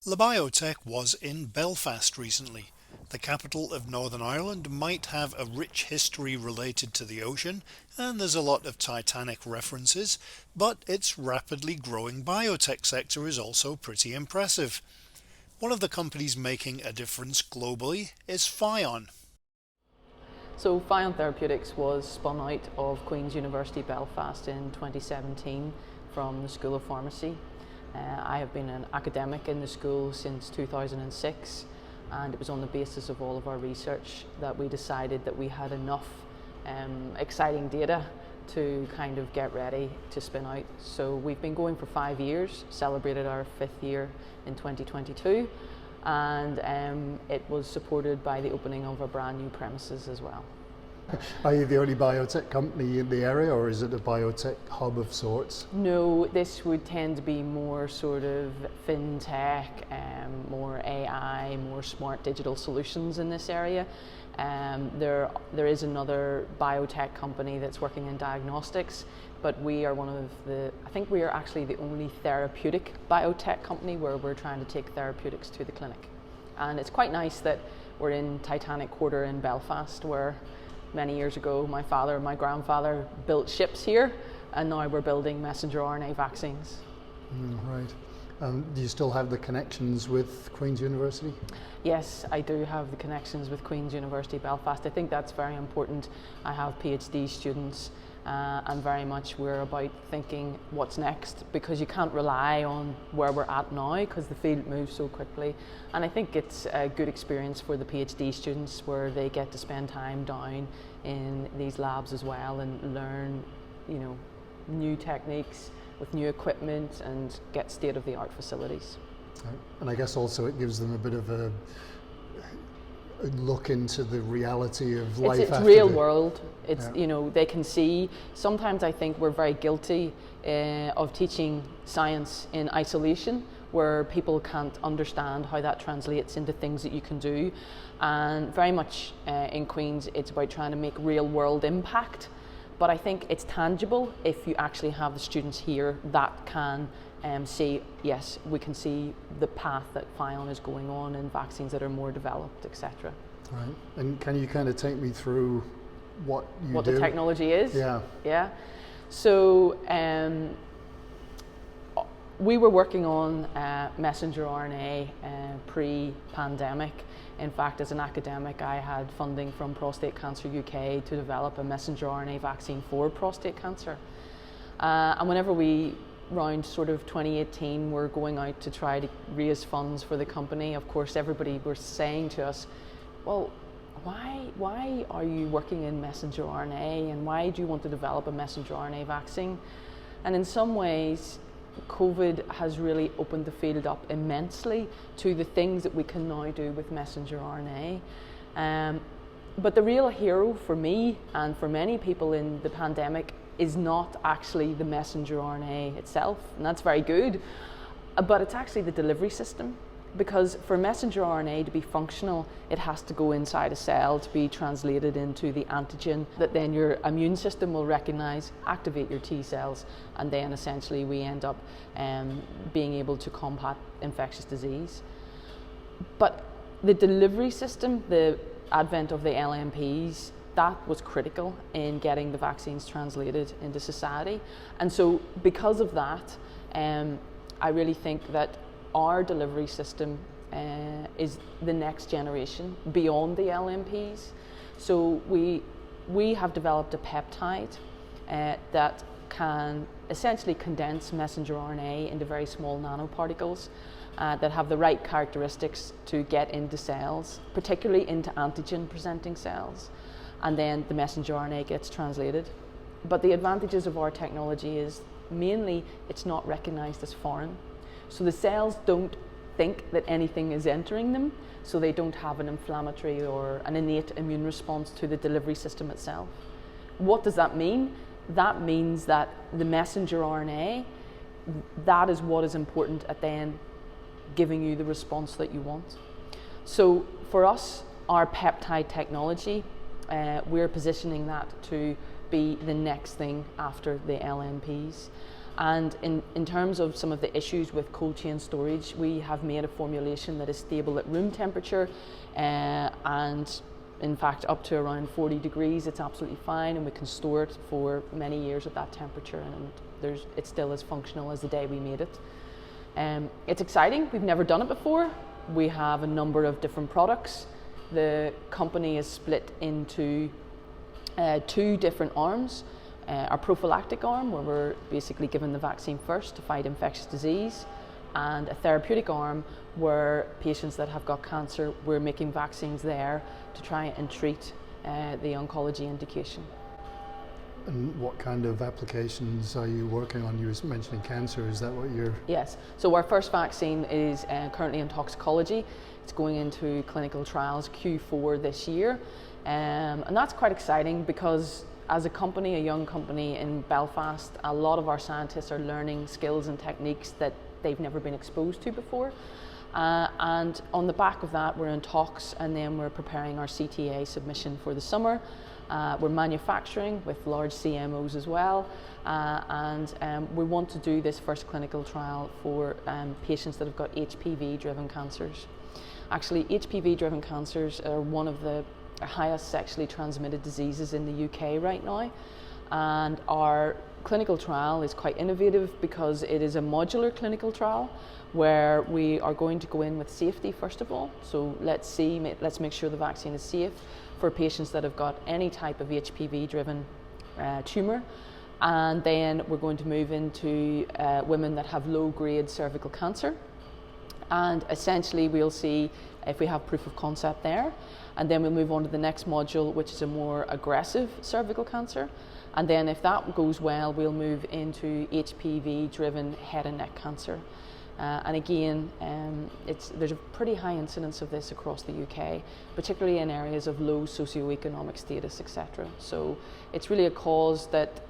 Labiotech was in Belfast recently. The capital of Northern Ireland might have a rich history related to the ocean, and there's a lot of Titanic references, but its rapidly growing biotech sector is also pretty impressive. One of the companies making a difference globally is pHion. So pHion Therapeutics was spun out of Queen's University Belfast in 2017 from the School of Pharmacy. I have been an academic in the school since 2006, and it was on the basis of all of our research that we decided that we had enough exciting data to kind of get ready to spin out. So we've been going for 5 years, celebrated our 5th year in 2022, and it was supported by the opening of a brand new premises as well. Are you the only biotech company in the area, or is it a biotech hub of sorts? No, this would tend to be more sort of fintech, more AI, more smart digital solutions in this area. There is another biotech company that's working in diagnostics, but we are I think we are actually the only therapeutic biotech company where we're trying to take therapeutics to the clinic. And it's quite nice that we're in Titanic Quarter in Belfast, where many years ago my father and my grandfather built ships here, and now we're building messenger RNA vaccines. Right. Do you still have the connections with Queen's University? Yes, I do have the connections with Queen's University Belfast. I think that's very important. I have PhD students, and very much we're about thinking what's next, because you can't rely on where we're at now because the field moves so quickly. And I think it's a good experience for the PhD students where they get to spend time down in these labs as well and learn, new techniques with new equipment and get state-of-the-art facilities. And I guess also it gives them a bit of a look into the reality of life. It's after real world. It's Yeah. They can see. Sometimes I think we're very guilty of teaching science in isolation, where people can't understand how that translates into things that you can do. And very much in Queen's, it's about trying to make real world impact. But I think it's tangible if you actually have the students here that can say, yes, we can see the path that pHion is going on in vaccines that are more developed, etc. Right. And can you kind of take me through what you do? What the technology is? Yeah. Yeah. So we were working on messenger RNA pre-pandemic. In fact, as an academic, I had funding from Prostate Cancer UK to develop a messenger RNA vaccine for prostate cancer. And whenever we, around sort of 2018, were going out to try to raise funds for the company, of course, everybody was saying to us, well, why are you working in messenger RNA, and why do you want to develop a messenger RNA vaccine? And in some ways, COVID has really opened the field up immensely to the things that we can now do with messenger RNA. But the real hero for me and for many people in the pandemic is not actually the messenger RNA itself, and that's very good, but it's actually the delivery system. Because for messenger RNA to be functional, it has to go inside a cell to be translated into the antigen that then your immune system will recognize, activate your T-cells, and then essentially we end up being able to combat infectious disease. But the delivery system, the advent of the LNPs, that was critical in getting the vaccines translated into society. And so because of that, I really think that our delivery system is the next generation beyond the LNPs. So we have developed a peptide that can essentially condense messenger RNA into very small nanoparticles that have the right characteristics to get into cells, particularly into antigen presenting cells, and then the messenger RNA gets translated. But the advantages of our technology is mainly it's not recognized as foreign. So the cells don't think that anything is entering them, so they don't have an inflammatory or an innate immune response to the delivery system itself. What does that mean? That means that the messenger RNA, that is what is important at then giving you the response that you want. So for us, our peptide technology, we're positioning that to be the next thing after the LNPs. And in terms of some of the issues with cold chain storage, we have made a formulation that is stable at room temperature, and in fact up to around 40 degrees it's absolutely fine, and we can store it for many years at that temperature, and it's still as functional as the day we made it. It's exciting, we've never done it before. We have a number of different products. The company is split into 2 different arms. Our prophylactic arm, where we're basically giving the vaccine first to fight infectious disease, and a therapeutic arm where patients that have got cancer, we're making vaccines there to try and treat the oncology indication. And what kind of applications are you working on? You were mentioning cancer, is that what you're... Yes, so our first vaccine is currently in toxicology. It's going into clinical trials Q4 this year, and that's quite exciting because as a company, a young company in Belfast, a lot of our scientists are learning skills and techniques that they've never been exposed to before. And on the back of that, we're in talks, and then we're preparing our CTA submission for the summer. We're manufacturing with large CMOs as well, and we want to do this first clinical trial for patients that have got HPV-driven cancers. Actually, HPV-driven cancers are one of the highest sexually transmitted diseases in the UK right now, and our clinical trial is quite innovative because it is a modular clinical trial where we are going to go in with safety first of all. So let's make sure the vaccine is safe for patients that have got any type of HPV-driven tumour, and then we're going to move into women that have low-grade cervical cancer, and essentially we'll see if we have proof of concept there, and then we'll move on to the next module, which is a more aggressive cervical cancer, and then if that goes well, we'll move into HPV-driven head and neck cancer. And again, there's a pretty high incidence of this across the UK, particularly in areas of low socioeconomic status, etc. So it's really a cause that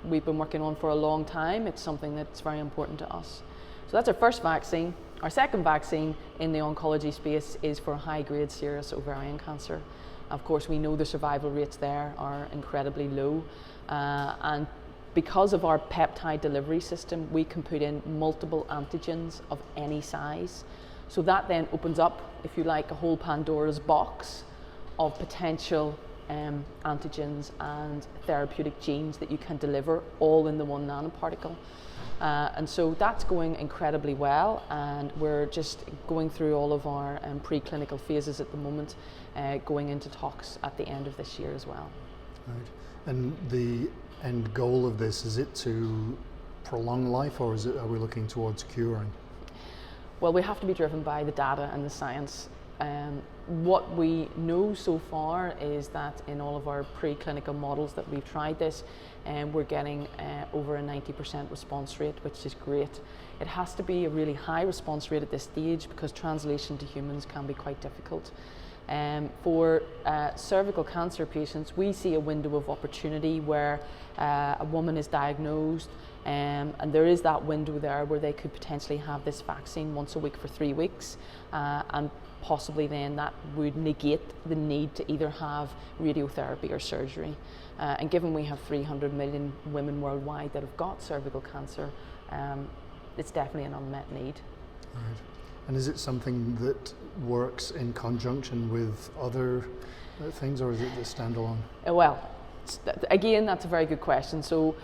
we've been working on for a long time. It's something that's very important to us. So that's our first vaccine. Our second vaccine in the oncology space is for high-grade serous ovarian cancer. Of course, we know the survival rates there are incredibly low, and because of our peptide delivery system, we can put in multiple antigens of any size. So that then opens up, if you like, a whole Pandora's box of potential antigens and therapeutic genes that you can deliver all in the one nanoparticle. And so that's going incredibly well, and we're just going through all of our preclinical phases at the moment, going into talks at the end of this year as well. Right. And the end goal of this, is it to prolong life, or are we looking towards curing? Well, we have to be driven by the data and the science. What we know so far is that in all of our preclinical models that we've tried this, we're getting over a 90% response rate, which is great. It has to be a really high response rate at this stage because translation to humans can be quite difficult. For cervical cancer patients, we see a window of opportunity where a woman is diagnosed, and there is that window there where they could potentially have this vaccine once a week for 3 weeks, and possibly then that would negate the need to either have radiotherapy or surgery. And given we have 300 million women worldwide that have got cervical cancer, it's definitely an unmet need. Right. And is it something that works in conjunction with other things, or is it just standalone? Well, again, that's a very good question. So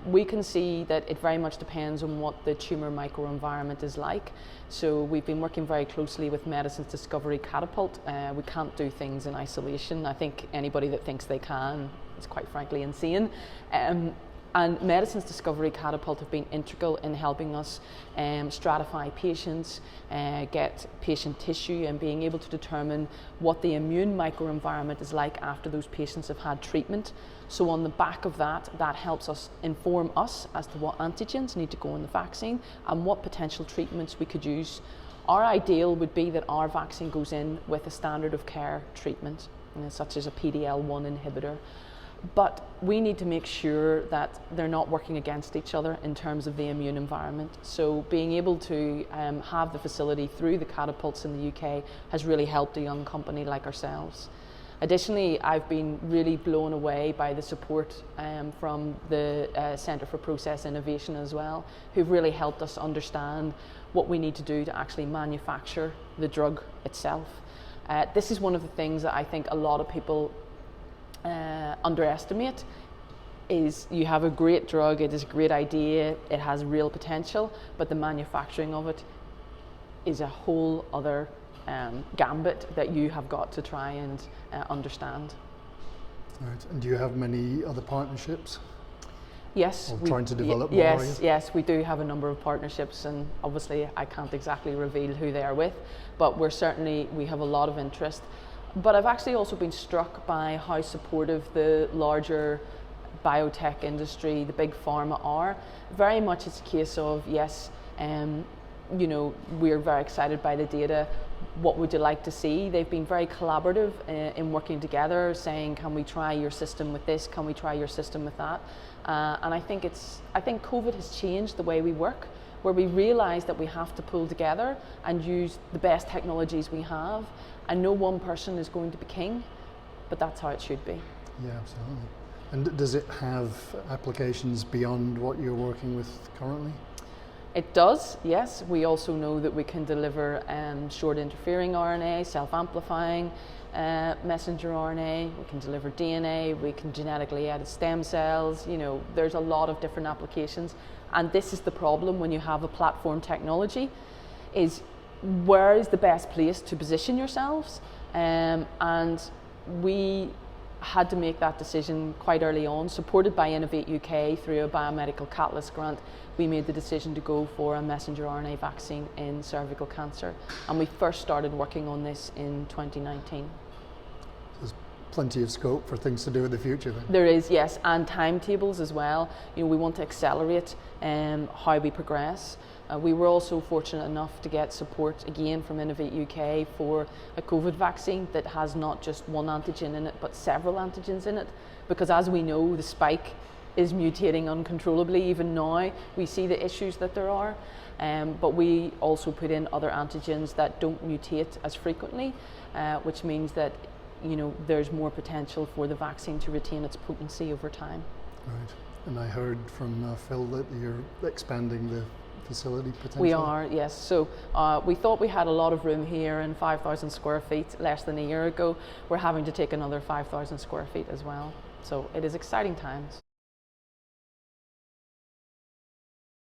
we can see that it very much depends on what the tumour microenvironment is like. So we've been working very closely with Medicines Discovery Catapult. We can't do things in isolation. I think anybody that thinks they can is quite frankly insane. And Medicines Discovery Catapult have been integral in helping us stratify patients, get patient tissue, and being able to determine what the immune microenvironment is like after those patients have had treatment. So on the back of that, that helps us inform us as to what antigens need to go in the vaccine and what potential treatments we could use. Our ideal would be that our vaccine goes in with a standard of care treatment, such as a PD-L1 inhibitor. But we need to make sure that they're not working against each other in terms of the immune environment. So being able to have the facility through the catapults in the UK has really helped a young company like ourselves. Additionally, I've been really blown away by the support from the Centre for Process Innovation as well, who've really helped us understand what we need to do to actually manufacture the drug itself. This is one of the things that I think a lot of people underestimate. Is you have a great drug, it is a great idea, it has real potential, but the manufacturing of it is a whole other gambit that you have got to try and understand. Right. And do you have many other partnerships? Yes. Or trying to develop more? Yes, we do have a number of partnerships, and obviously I can't exactly reveal who they are with, but we have a lot of interest. But I've actually also been struck by how supportive the larger biotech industry, the big pharma are. Very much it's a case of, yes, we're very excited by the data. What would you like to see? They've been very collaborative in working together, saying, can we try your system with this? Can we try your system with that? And I think COVID has changed the way we work, where we realize that we have to pull together and use the best technologies we have, and no one person is going to be king, but that's how it should be. Yeah, absolutely. And does it have applications beyond what you're working with currently? It does, yes. We also know that we can deliver short interfering RNA, self-amplifying messenger RNA, we can deliver DNA, we can genetically edit stem cells, there's a lot of different applications. And this is the problem when you have a platform technology, is where is the best place to position yourselves? And we had to make that decision quite early on. Supported by Innovate UK through a biomedical catalyst grant, we made the decision to go for a messenger RNA vaccine in cervical cancer, and we first started working on this in 2019. There's plenty of scope for things to do in the future then. There is, yes, and timetables as well. We want to accelerate how we progress. We were also fortunate enough to get support again from Innovate UK for a COVID vaccine that has not just one antigen in it, but several antigens in it. Because as we know, the spike is mutating uncontrollably. Even now, we see the issues that there are. But we also put in other antigens that don't mutate as frequently, which means that there's more potential for the vaccine to retain its potency over time. Right. And I heard from Phil that you're expanding the facility potentially? We are, yes. So we thought we had a lot of room here in 5,000 square feet less than a year ago. We're having to take another 5,000 square feet as well. So it is exciting times.